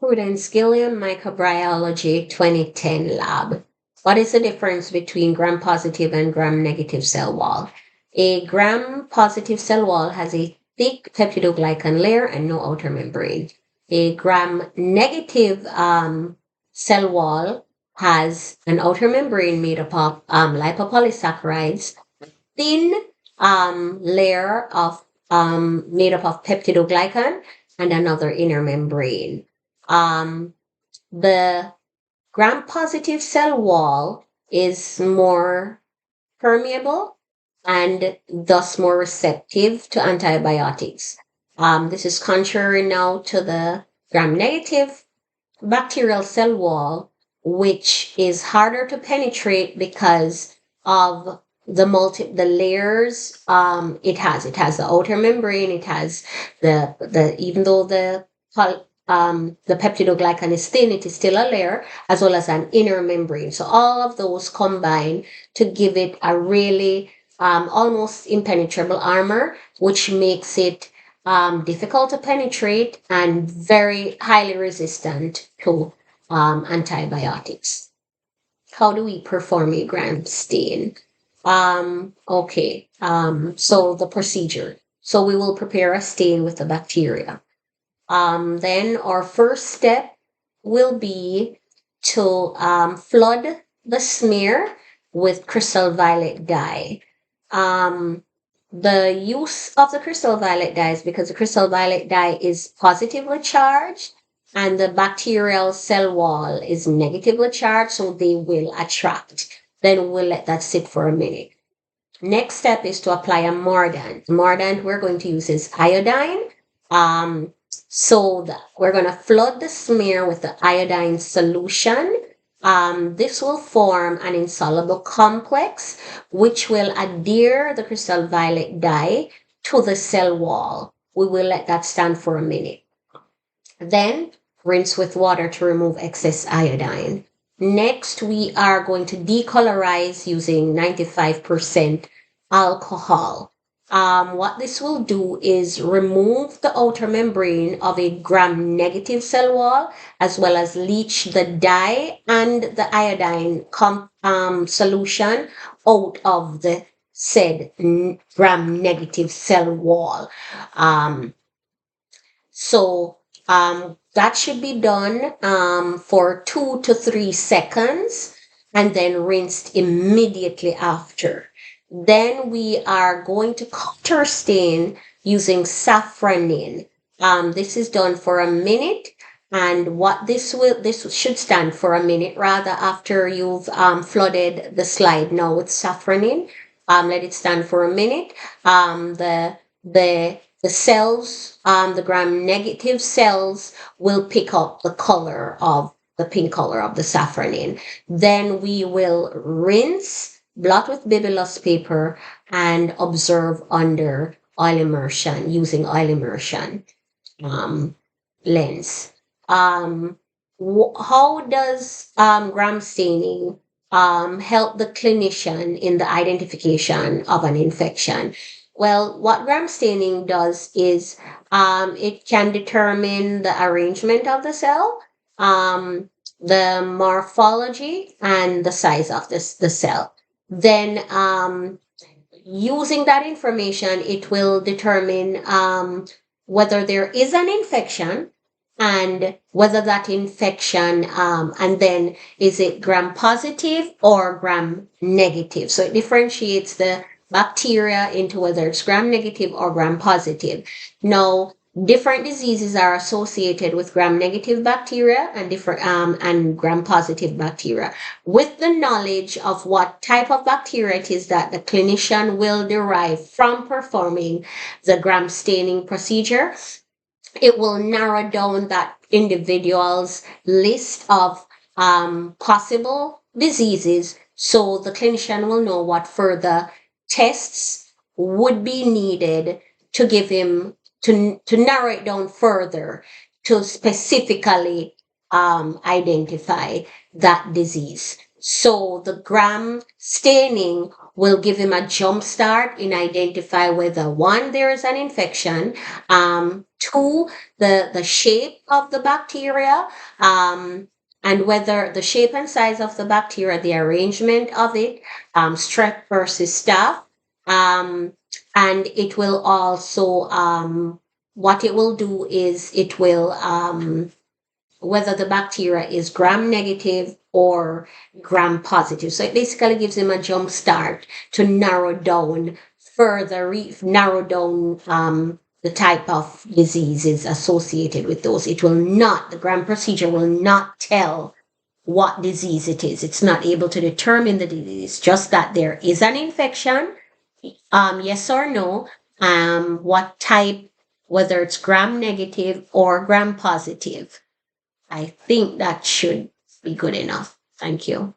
Prudence Guillaume Microbiology 2010 lab. What is the difference between gram-positive and gram-negative cell wall? A gram-positive cell wall has a thick peptidoglycan layer and no outer membrane. A gram-negative cell wall has an outer membrane made up of lipopolysaccharides, thin layer of made up of peptidoglycan, and another inner membrane. The gram-positive cell wall is more permeable and thus more receptive to antibiotics. This is contrary now to the gram-negative bacterial cell wall, which is harder to penetrate because of the layers it has. It has the outer membrane. It has the even though the peptidoglycan is thin, it is still a layer, as well as an inner membrane. So all of those combine to give it a really almost impenetrable armor, which makes it difficult to penetrate and very highly resistant to antibiotics. How do we perform a gram stain? So the procedure. So we will prepare a stain with the bacteria. Then our first step will be to flood the smear with crystal violet dye. The use of the crystal violet dye is because the crystal violet dye is positively charged and the bacterial cell wall is negatively charged, so they will attract. Then we'll let that sit for a minute. Next step is to apply a mordant. The mordant we're going to use is iodine. We're going to flood the smear with the iodine solution. This will form an insoluble complex, which will adhere the crystal violet dye to the cell wall. We will let that stand for a minute. Then rinse with water to remove excess iodine. Next, we are going to decolorize using 95% alcohol. What this will do is remove the outer membrane of a gram-negative cell wall, as well as leach the dye and the iodine solution out of the said gram-negative cell wall. That should be done for 2 to 3 seconds and then rinsed immediately after. Then we are going to counter stain using safranin. This is done for a minute, and this should stand for a minute rather after you've flooded the slide now with safranin. Let it stand for a minute. The cells, the gram-negative cells will pick up the pink color of the safranin. Then we will rinse, blot with bibulous paper, and observe under oil immersion, using oil immersion lens. How does gram staining help the clinician in the identification of an infection? Well, what gram staining does is it can determine the arrangement of the cell, the morphology, and the size of the cell. Then using that information, it will determine whether there is an infection and whether that infection, and then is it gram positive or gram negative. So it differentiates the bacteria into whether it's gram negative or gram positive. Now, different diseases are associated with gram negative bacteria and different and gram positive bacteria. With the knowledge of what type of bacteria it is that the clinician will derive from performing the gram staining procedure, it will narrow down that individual's list of possible diseases, so the clinician will know what further tests would be needed to give him to narrow it down further to specifically identify that disease. So the gram staining will give him a jump start in identify whether one, there is an infection, two, the shape of the bacteria, and whether the shape and size of the bacteria, the arrangement of it, strep versus staph, um, and it will also what it will do is it will whether the bacteria is gram negative or gram positive. So it basically gives him a jump start to narrow down further, narrow down the type of diseases associated with those. It will not, the gram procedure will not tell what disease it is. It's not able to determine the disease, just that there is an infection, yes or no, what type, whether it's gram negative or gram positive. I think that should be good enough. Thank you.